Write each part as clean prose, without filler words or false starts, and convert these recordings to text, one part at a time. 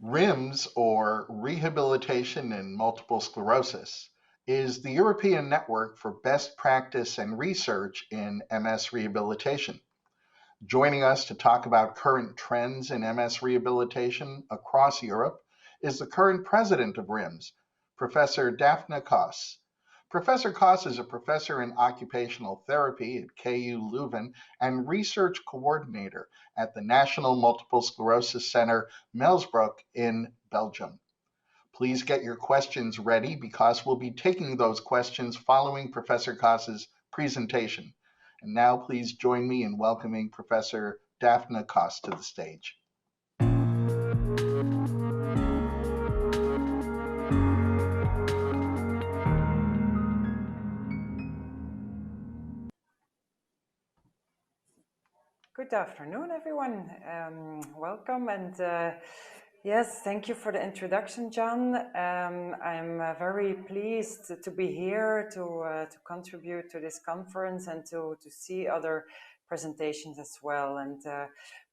RIMS, or Rehabilitation in Multiple Sclerosis, is the European network for best practice and research in MS rehabilitation. Joining us to talk about current trends in MS rehabilitation across Europe is the current president of RIMS, Professor Daphne Kos. Professor Kos is a professor in occupational therapy at KU Leuven and research coordinator at the National Multiple Sclerosis Center, Melsbroek in Belgium. Please get your questions ready because we'll be taking those questions following Professor Kos's presentation. And now please join me in welcoming Professor Daphne Kos to the stage. Good afternoon, everyone. Welcome, and yes, thank you for the introduction, John. I'm very pleased to be here to contribute to this conference and to see other presentations as well. And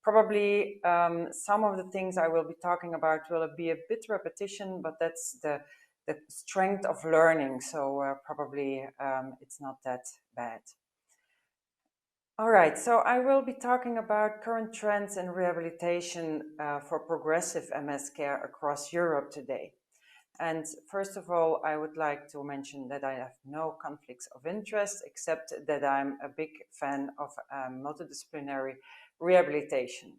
probably some of the things I will be talking about will be a bit repetition, but that's the strength of learning. So probably it's not that bad. All right, so I will be talking about current trends in rehabilitation for progressive MS care across Europe today. And first of all, I would like to mention that I have no conflicts of interest, except that I'm a big fan of multidisciplinary rehabilitation.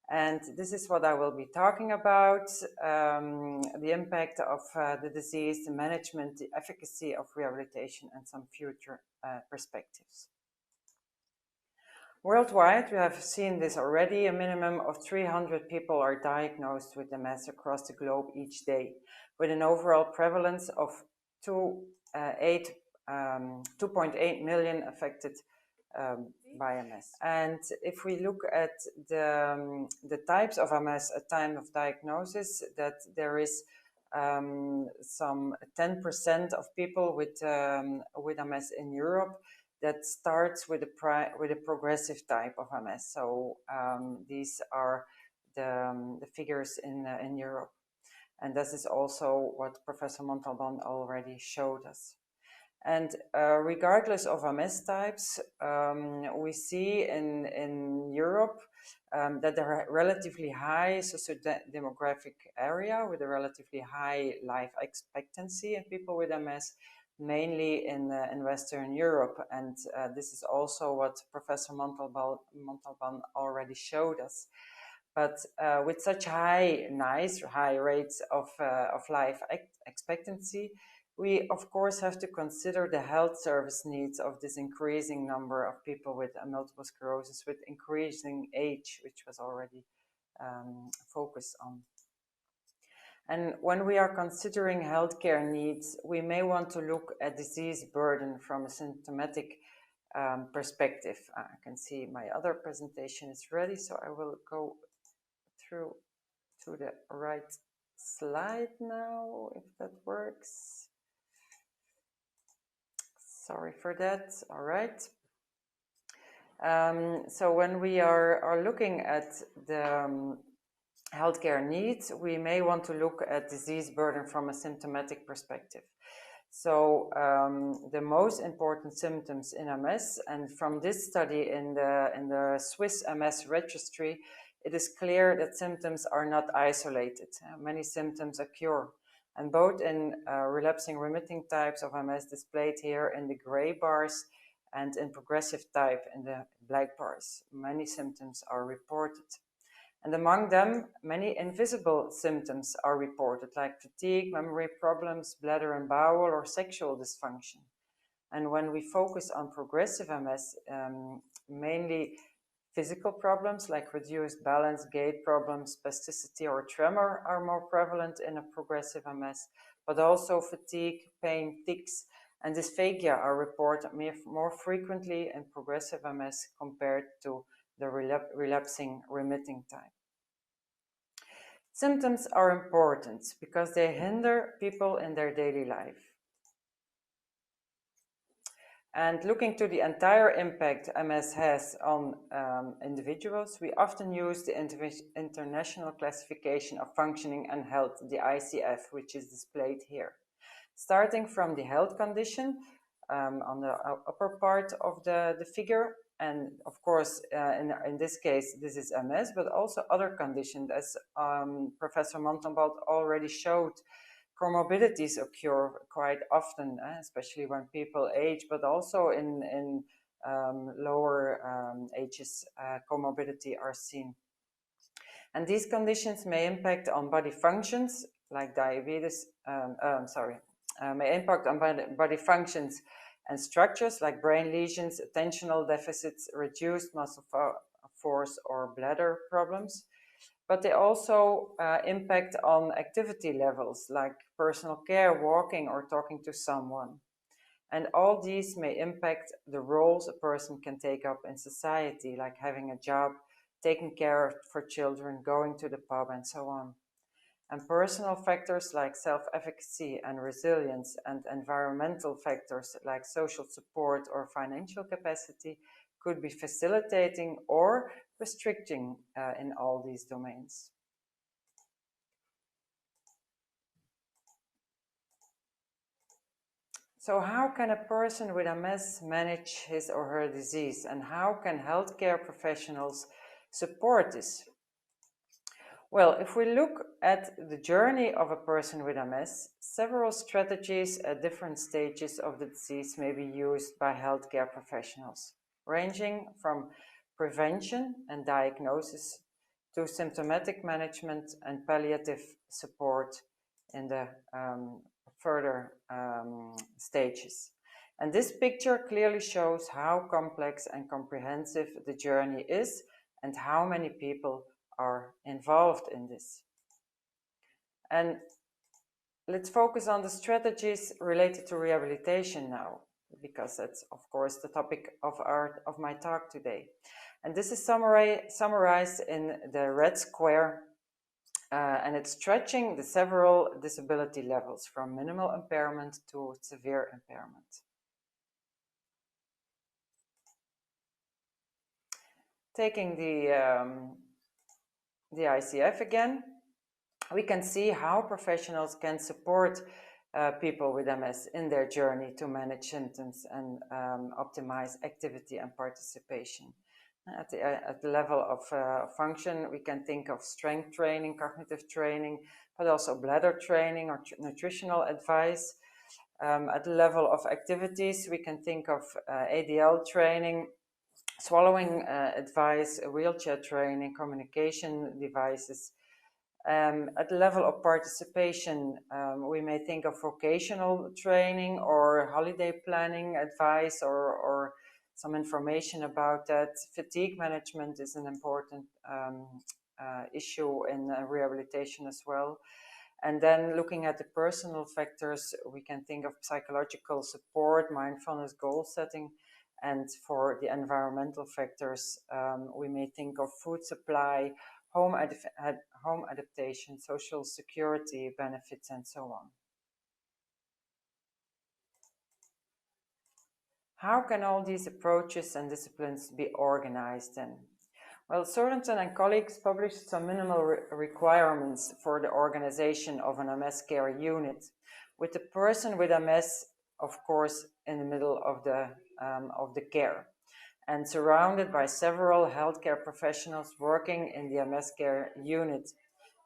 And this is what I will be talking about, the impact of the disease, the management, the efficacy of rehabilitation, and some future perspectives. Worldwide, we have seen this already, a minimum of 300 people are diagnosed with MS across the globe each day, with an overall prevalence of 2.8 million affected by MS. And if we look at the types of MS at time of diagnosis, that there is some 10% of people with MS in Europe that starts with a progressive type of MS. So these are the figures in Europe. And this is also what Professor Montalban already showed us. And regardless of MS types, we see in Europe that there are relatively high socio-demographic area with a relatively high life expectancy in people with MS, mainly in Western Europe. And this is also what Professor Montalban already showed us. But with such high rates of life expectancy, we of course have to consider the health service needs of this increasing number of people with multiple sclerosis with increasing age, which was already focused on. And when we are considering healthcare needs, we may want to look at disease burden from a symptomatic perspective. I can see my other presentation is ready, so I will go through to the right slide now, if that works. Sorry for that. All right. So when we are looking at the healthcare needs, we may want to look at disease burden from a symptomatic perspective. So the most important symptoms in MS, and from this study in the Swiss MS registry, it is clear that symptoms are not isolated. Many symptoms occur, and both in relapsing remitting types of MS displayed here in the gray bars and in progressive type in the black bars. Many symptoms are reported. And among them, many invisible symptoms are reported, like fatigue, memory problems, bladder and bowel, or sexual dysfunction. And when we focus on progressive MS, mainly physical problems like reduced balance, gait problems, spasticity, or tremor are more prevalent in a progressive MS, but also fatigue, pain, tics, and dysphagia are reported more frequently in progressive MS compared to the relapsing remitting type. Symptoms are important because they hinder people in their daily life. And looking to the entire impact MS has on individuals, we often use the International Classification of Functioning and Health, the ICF, which is displayed here. Starting from the health condition on the upper part of the figure, and of course, in this case, this is MS, but also other conditions, as Professor Montenbald already showed. Comorbidities occur quite often, especially when people age, but also in lower ages, comorbidity are seen. And these conditions may impact on body functions like diabetes, may impact on body functions and structures like brain lesions, attentional deficits, reduced muscle force, or bladder problems. But they also impact on activity levels like personal care, walking, or talking to someone. And all these may impact the roles a person can take up in society, like having a job, taking care for children, going to the pub, and so on. And personal factors like self-efficacy and resilience, and environmental factors like social support or financial capacity could be facilitating or restricting in all these domains. So how can a person with MS manage his or her disease, and how can healthcare professionals support this? Well, if we look at the journey of a person with MS, several strategies at different stages of the disease may be used by healthcare professionals, ranging from prevention and diagnosis to symptomatic management and palliative support in the further stages. And this picture clearly shows how complex and comprehensive the journey is and how many people are involved in this. And let's focus on the strategies related to rehabilitation now, because that's of course the topic of my talk today. And this is summarized in the red square, and it's stretching the several disability levels from minimal impairment to severe impairment. Taking the ICF again, we can see how professionals can support people with MS in their journey to manage symptoms and optimize activity and participation. At the level of function, we can think of strength training, cognitive training, but also bladder training or nutritional advice. At the level of activities, we can think of ADL training, swallowing advice, wheelchair training, communication devices. At the level of participation, we may think of vocational training or holiday planning advice or some information about that. Fatigue management is an important issue in rehabilitation as well. And then looking at the personal factors, we can think of psychological support, mindfulness, goal setting. And for the environmental factors, we may think of food supply, home adaptation, social security benefits, and so on. How can all these approaches and disciplines be organized then? Well, Sorensen and colleagues published some minimal requirements for the organization of an MS care unit, with the person with MS, of course, in the middle of the care, and surrounded by several healthcare professionals working in the MS care unit,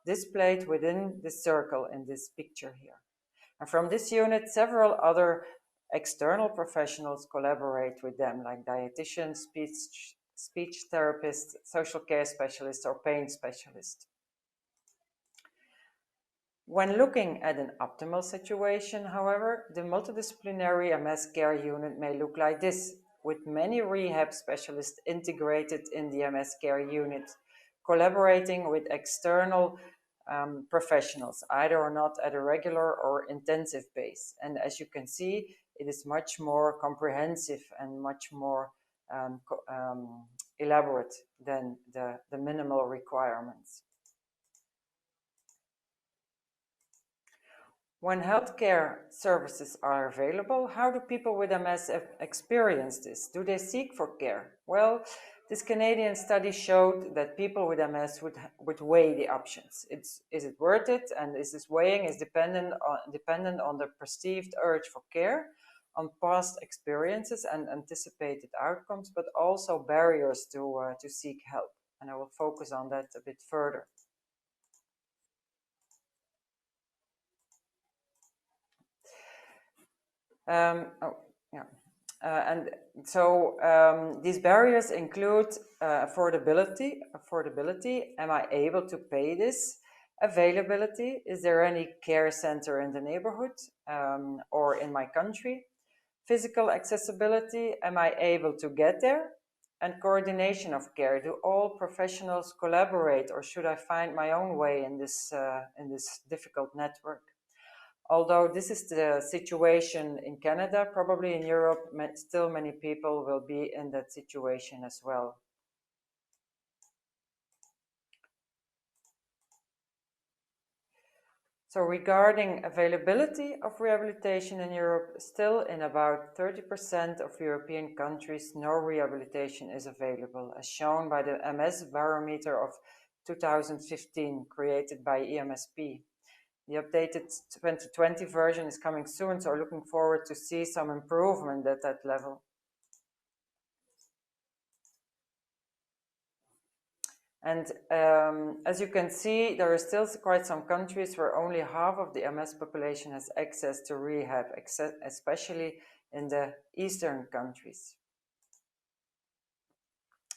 displayed within the circle in this picture here. And from this unit, several other external professionals collaborate with them, like dietitians, speech therapists, social care specialists, or pain specialists. When looking at an optimal situation, however, the multidisciplinary MS care unit may look like this, with many rehab specialists integrated in the MS care unit, collaborating with external professionals, either or not at a regular or intensive base. And as you can see, it is much more comprehensive and much more elaborate than the minimal requirements. When healthcare services are available, how do people with MS experience this? Do they seek for care? Well, this Canadian study showed that people with MS would weigh the options. Is it worth it? And is this weighing is dependent on the perceived urge for care, on past experiences and anticipated outcomes, but also barriers to seek help. And I will focus on that a bit further. Oh, yeah. And so these barriers include affordability. Am I able to pay this? Availability. Is there any care center in the neighborhood or in my country? Physical accessibility. Am I able to get there? And coordination of care. Do all professionals collaborate, or should I find my own way in this difficult network? Although this is the situation in Canada, probably in Europe, still many people will be in that situation as well. So regarding availability of rehabilitation in Europe, still in about 30% of European countries, no rehabilitation is available, as shown by the MS Barometer of 2015, created by EMSP. The updated 2020 version is coming soon, so looking forward to see some improvement at that level. And as you can see, there are still quite some countries where only half of the MS population has access to rehab, especially in the eastern countries.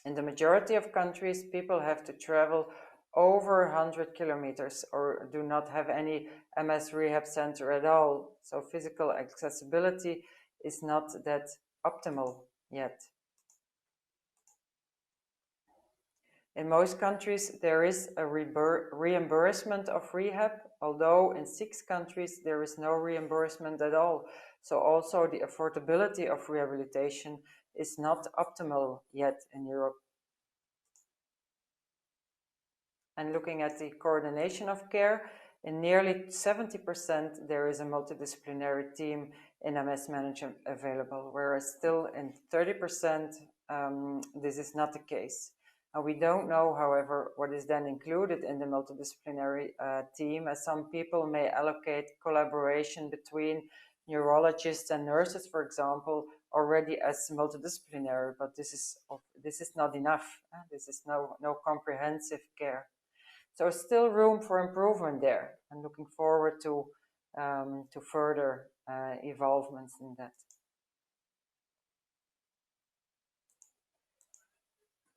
In the majority of countries, people have to travel over 100 kilometers or do not have any MS rehab center at all. So physical accessibility is not that optimal yet. In most countries, there is a reimbursement of rehab, although in 6 countries there is no reimbursement at all. So also the affordability of rehabilitation is not optimal yet in Europe. And looking at the coordination of care, in nearly 70% there is a multidisciplinary team in MS management available, whereas still in 30% this is not the case. And we don't know, however, what is then included in the multidisciplinary team, as some people may allocate collaboration between neurologists and nurses, for example, already as multidisciplinary, but this is not enough. This is no comprehensive care. So still room for improvement there, and looking forward to further evolvements in that.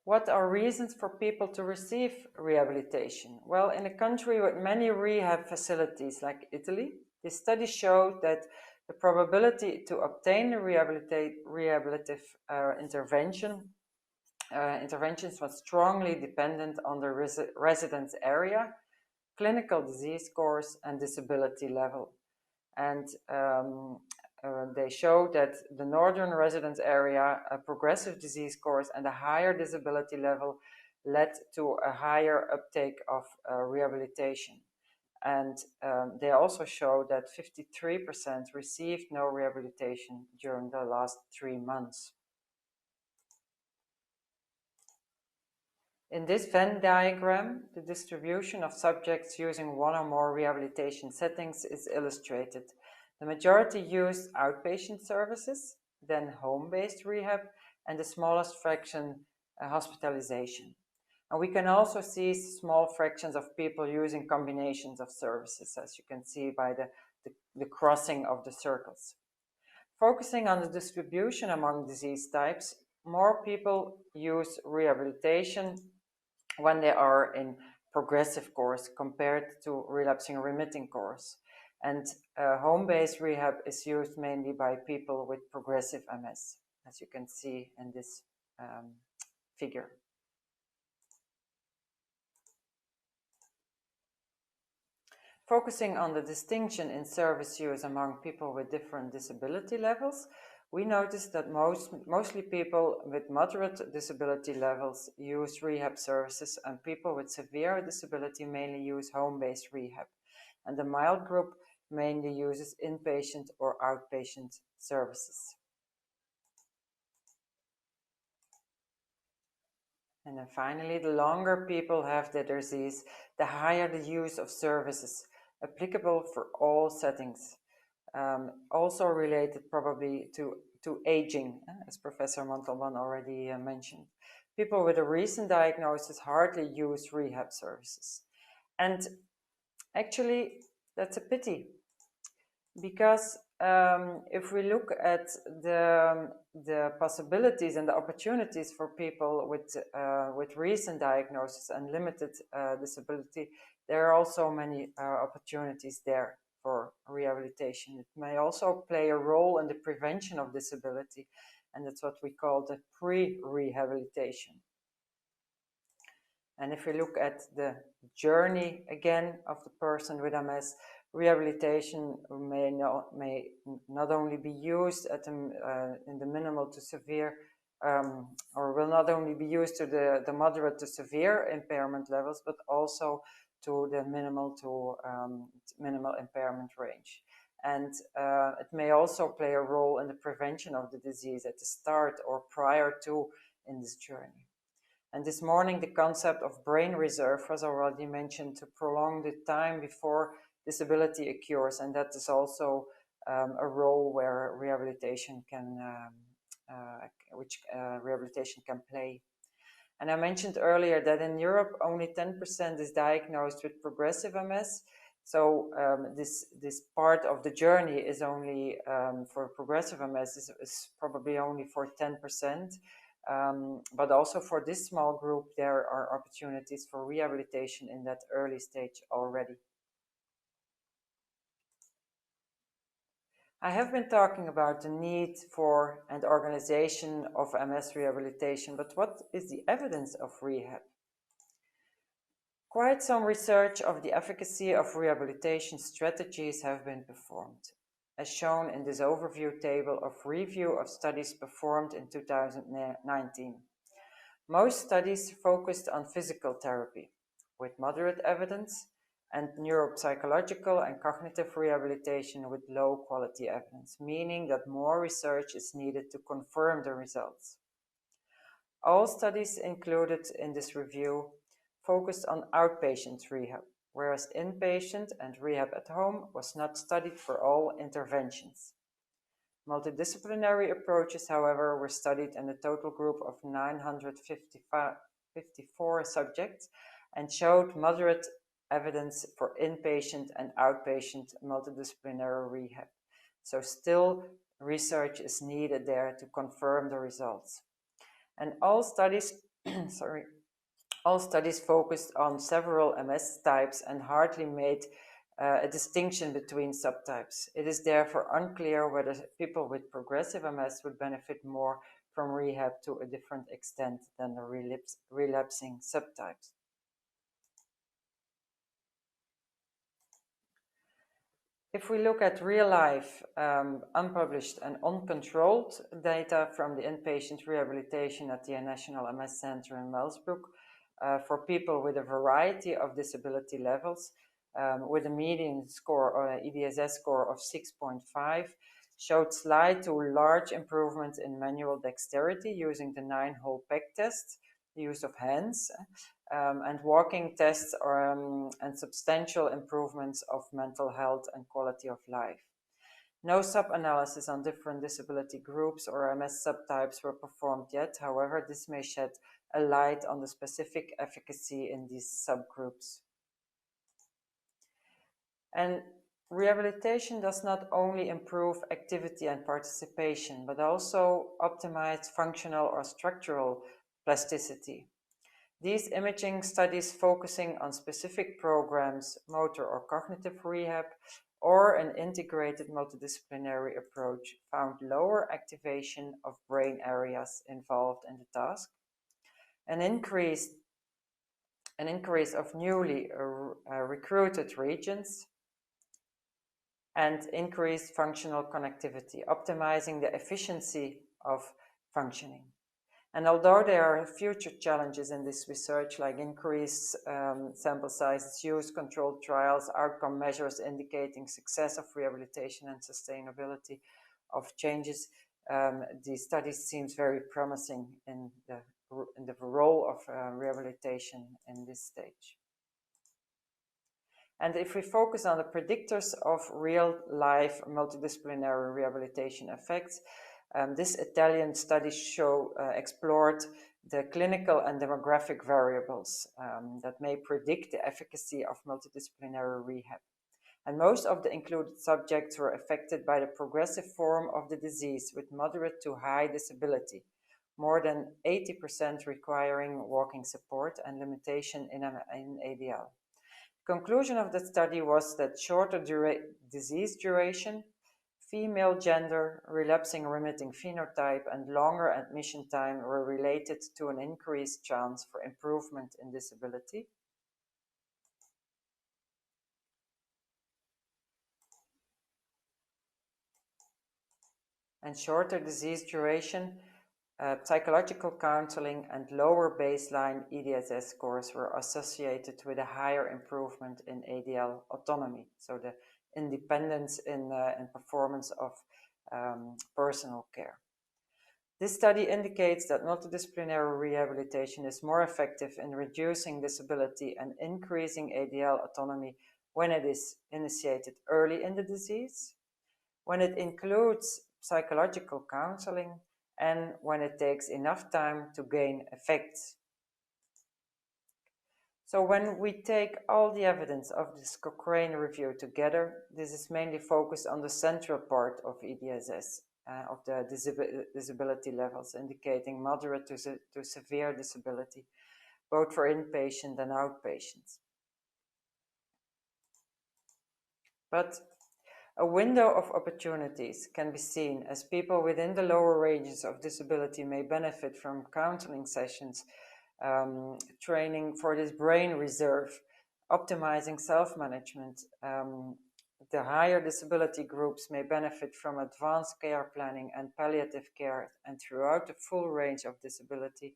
What are reasons for people to receive rehabilitation? Well, in a country with many rehab facilities like Italy, this study showed that the probability to obtain a rehabilitative interventions was strongly dependent on the residence area, clinical disease course, and disability level. And they showed that the northern residence area, a progressive disease course, and a higher disability level led to a higher uptake of rehabilitation. And they also showed that 53% received no rehabilitation during the last 3 months. In this Venn diagram, the distribution of subjects using one or more rehabilitation settings is illustrated. The majority use outpatient services, then home-based rehab, and the smallest fraction hospitalization. And we can also see small fractions of people using combinations of services, as you can see by the crossing of the circles. Focusing on the distribution among disease types, more people use rehabilitation when they are in progressive course compared to relapsing remitting course. And home-based rehab is used mainly by people with progressive MS, as you can see in this figure. Focusing on the distinction in service use among people with different disability levels, we noticed that mostly people with moderate disability levels use rehab services, and people with severe disability mainly use home-based rehab. And the mild group mainly uses inpatient or outpatient services. And then finally, the longer people have the disease, the higher the use of services applicable for all settings. Also related probably to aging, as Professor Montalban already mentioned. People with a recent diagnosis hardly use rehab services. And actually, that's a pity, because if we look at the possibilities and the opportunities for people with recent diagnosis and limited disability, there are also many opportunities there for rehabilitation. It may also play a role in the prevention of disability, and that's what we call the pre-rehabilitation. And if we look at the journey again of the person with MS, rehabilitation may not only be used in the minimal to severe, or will not only be used to the moderate to severe impairment levels, but also to the minimal to minimal impairment range. And it may also play a role in the prevention of the disease at the start or prior to in this journey. And this morning, the concept of brain reserve was already mentioned to prolong the time before disability occurs, and that is also a role where rehabilitation can, rehabilitation can play. And I mentioned earlier that in Europe, only 10% is diagnosed with progressive MS. So this part of the journey is only for progressive MS is probably only for 10%. But also for this small group, there are opportunities for rehabilitation in that early stage already. I have been talking about the need for and organization of MS rehabilitation, but what is the evidence of rehab? Quite some research of the efficacy of rehabilitation strategies have been performed, as shown in this overview table of review of studies performed in 2019. Most studies focused on physical therapy, with moderate evidence, and neuropsychological and cognitive rehabilitation with low quality evidence, meaning that more research is needed to confirm the results. All studies included in this review focused on outpatient rehab, whereas inpatient and rehab at home was not studied for all interventions. Multidisciplinary approaches, however, were studied in a total group of 954 subjects and showed moderate evidence for inpatient and outpatient multidisciplinary rehab. So still research is needed there to confirm the results. And all studies, all studies focused on several MS types and hardly made a distinction between subtypes. It is therefore unclear whether people with progressive MS would benefit more from rehab to a different extent than the relapsing subtypes. If we look at real-life, unpublished and uncontrolled data from the inpatient rehabilitation at the National MS Center in Melsbroek for people with a variety of disability levels, with a median score or an EDSS score of 6.5, showed slight to large improvements in manual dexterity using the 9-hole peg test, the use of hands, and walking tests, and substantial improvements of mental health and quality of life. No sub-analysis on different disability groups or MS subtypes were performed yet. However, this may shed a light on the specific efficacy in these subgroups. And rehabilitation does not only improve activity and participation, but also optimize functional or structural plasticity. These imaging studies focusing on specific programs, motor or cognitive rehab, or an integrated multidisciplinary approach found lower activation of brain areas involved in the task, an increase of newly recruited regions, and increased functional connectivity, optimizing the efficiency of functioning. And although there are future challenges in this research, like increased sample sizes, use controlled trials, outcome measures indicating success of rehabilitation and sustainability of changes, the study seems very promising in the role of rehabilitation in this stage. And if we focus on the predictors of real-life multidisciplinary rehabilitation effects, this Italian study explored the clinical and demographic variables that may predict the efficacy of multidisciplinary rehab. And most of the included subjects were affected by the progressive form of the disease with moderate to high disability, more than 80% requiring walking support and limitation in ADL. Conclusion of the study was that shorter disease duration, female gender, relapsing remitting phenotype, and longer admission time were related to an increased chance for improvement in disability. And shorter disease duration, psychological counseling, and lower baseline EDSS scores were associated with a higher improvement in ADL autonomy, so the independence in performance of personal care. This study indicates that multidisciplinary rehabilitation is more effective in reducing disability and increasing ADL autonomy when it is initiated early in the disease, when it includes psychological counseling, and when it takes enough time to gain effects. So when we take all the evidence of this Cochrane review together, this is mainly focused on the central part of EDSS, of the disability levels, indicating moderate to severe disability, both for inpatient and outpatients. But a window of opportunities can be seen as people within the lower ranges of disability may benefit from counseling sessions, training for this brain reserve, optimizing self-management. The higher disability groups may benefit from advanced care planning and palliative care, and throughout the full range of disability,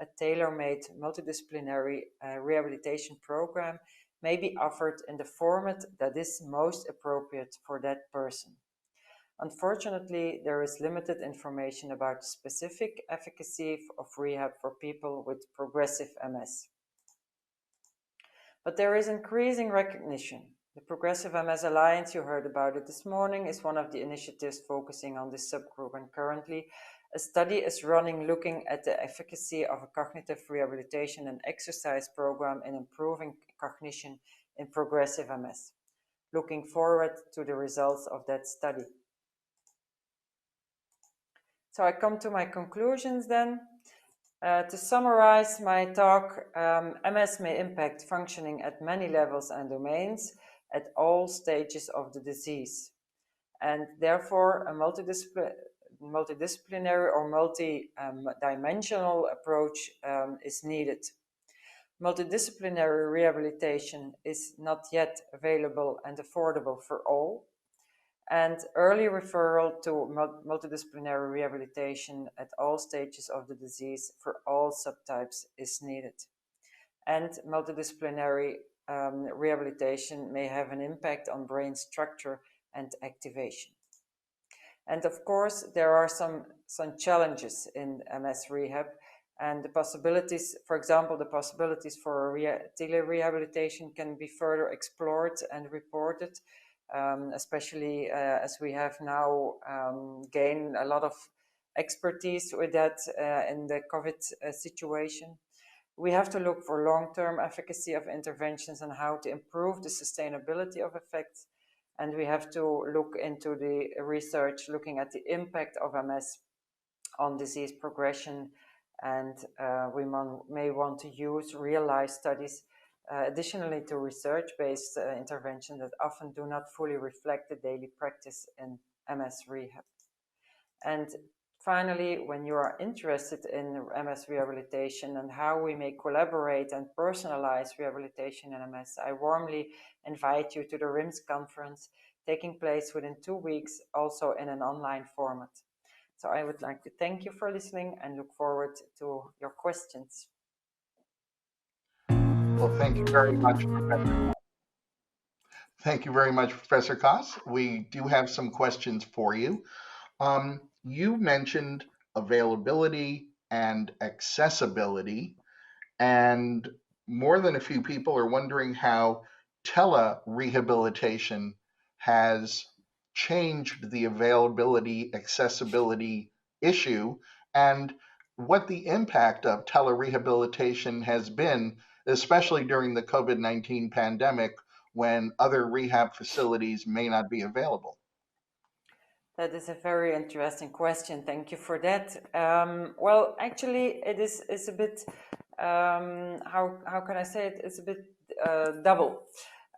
a tailor-made multidisciplinary rehabilitation program may be offered in the format that is most appropriate for that person. Unfortunately, there is limited information about the specific efficacy of rehab for people with progressive MS. But there is increasing recognition. The Progressive MS Alliance, you heard about it this morning, is one of the initiatives focusing on this subgroup, and currently a study is running looking at the efficacy of a cognitive rehabilitation and exercise program in improving cognition in progressive MS. Looking forward to the results of that study. So I come to my conclusions then. To summarize my talk, MS may impact functioning at many levels and domains at all stages of the disease. And therefore, a multidisciplinary or multi-dimensional approach is needed. Multidisciplinary rehabilitation is not yet available and affordable for all, and early referral to multidisciplinary rehabilitation at all stages of the disease for all subtypes is needed. And multidisciplinary rehabilitation may have an impact on brain structure and activation. And of course, there are some challenges in MS rehab, and the possibilities, for example, the possibilities for telerehabilitation can be further explored and reported, especially as we have now gained a lot of expertise with that in the COVID situation. We have to look for long-term efficacy of interventions and how to improve the sustainability of effects. And we have to look into the research looking at the impact of MS on disease progression. And we may want to use real-life studies additionally to research-based interventions that often do not fully reflect the daily practice in MS rehab. And finally, when you are interested in MS rehabilitation and how we may collaborate and personalize rehabilitation in MS, I warmly invite you to the EURIMS conference taking place within 2 weeks, also in an online format. So I would like to thank you for listening and look forward to your questions. Well, thank you very much, Professor. Thank you very much, Professor Kos. We do have some questions for you. You mentioned availability and accessibility, and more than a few people are wondering how tele-rehabilitation has changed the availability, accessibility issue, and what the impact of tele-rehabilitation has been, especially during the COVID-19 pandemic when other rehab facilities may not be available. That is a very interesting question. Thank you for that. Well, actually, it is a bit, how can I say it? It's a bit double.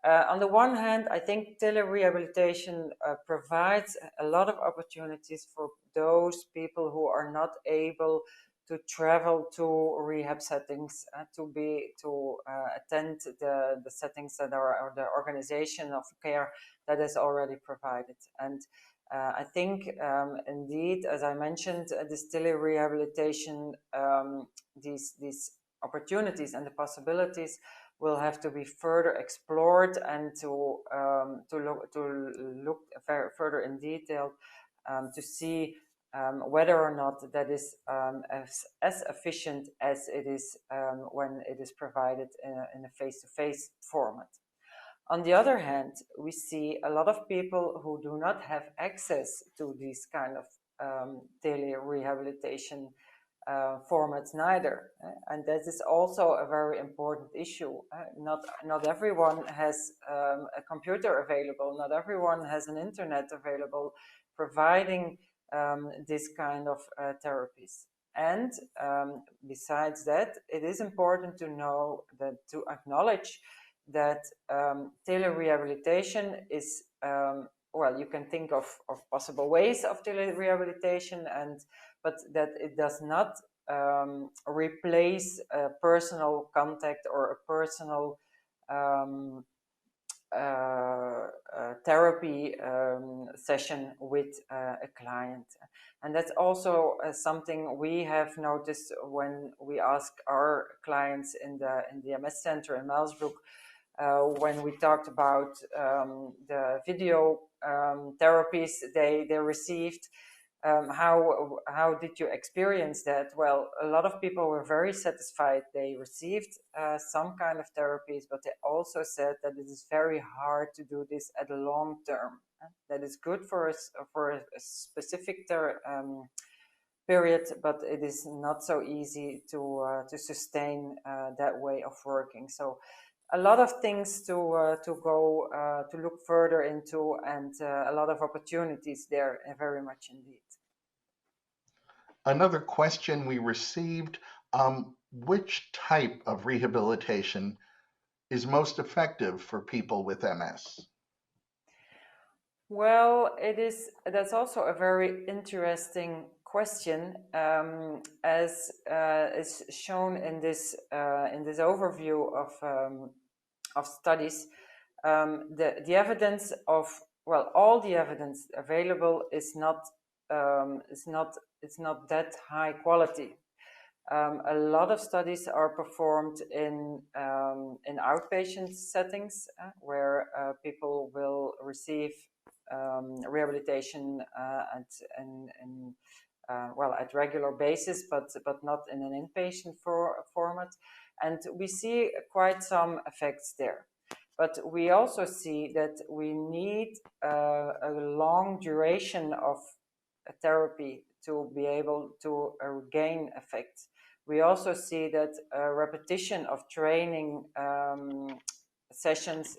On the one hand, I think telerehabilitation provides a lot of opportunities for those people who are not able to travel to rehab settings, to attend the settings that are, or the organization of care that is already provided. And I think indeed, as I mentioned, this telerehabilitation, these opportunities and the possibilities will have to be further explored and to look further in detail to see whether or not that is as efficient as it is when it is provided in a face-to-face format. On the other hand, we see a lot of people who do not have access to these kind of tele-rehabilitation formats neither. And that is also a very important issue. Not everyone has a computer available, not everyone has an internet available providing this kind of therapies. And besides that, it is important to know that, to acknowledge that telerehabilitation is, well, you can think of possible ways of telerehabilitation, but that it does not replace a personal contact or a personal therapy session with a client. And that's also something we have noticed when we ask our clients in the MS Center in Melsbroek, when we talked about the video therapies they received. How did you experience that? Well, a lot of people were very satisfied. They received some kind of therapies, but they also said that it is very hard to do this at a long term. That is good for a specific period, but it is not so easy to sustain that way of working. So a lot of things to look further into, and a lot of opportunities there, very much indeed. Another question we received, which type of rehabilitation is most effective for people with MS? Well, that's also a very interesting question, as is shown in this overview of studies. The evidence of, well, all the evidence available is not that high quality. A lot of studies are performed in outpatient settings, where people will receive rehabilitation at regular basis, but not in an inpatient format. And we see quite some effects there. But we also see that we need a long duration of therapy to be able to gain effect. We also see that repetition of training sessions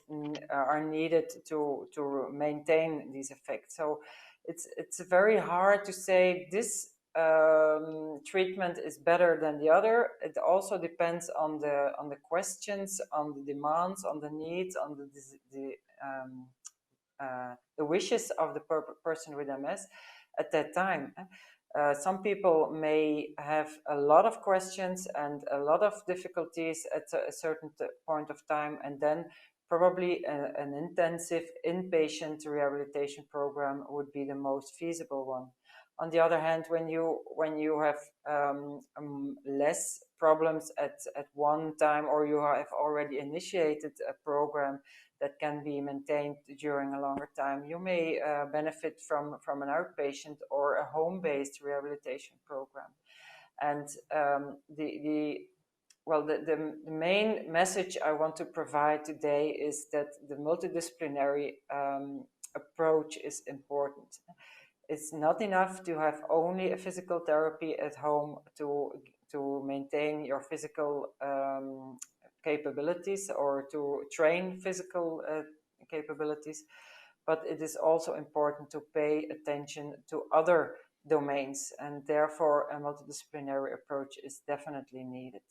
are needed to maintain these effects. So it's very hard to say this treatment is better than the other. It also depends on the questions, on the demands, on the needs, on the wishes of the person with MS at that time. Some people may have a lot of questions and a lot of difficulties at a certain point of time, and then probably an intensive inpatient rehabilitation program would be the most feasible one. On the other hand, when you have less problems at one time, or you have already initiated a program that can be maintained during a longer time, you may benefit from an outpatient or a home-based rehabilitation program. And the main message I want to provide today is that the multidisciplinary approach is important. It's not enough to have only a physical therapy at home to maintain your physical capabilities or to train physical capabilities, but it is also important to pay attention to other domains, and therefore a multidisciplinary approach is definitely needed.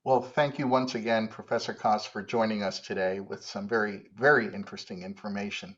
Well, thank you once again, Professor Kos, for joining us today with some very, very interesting information.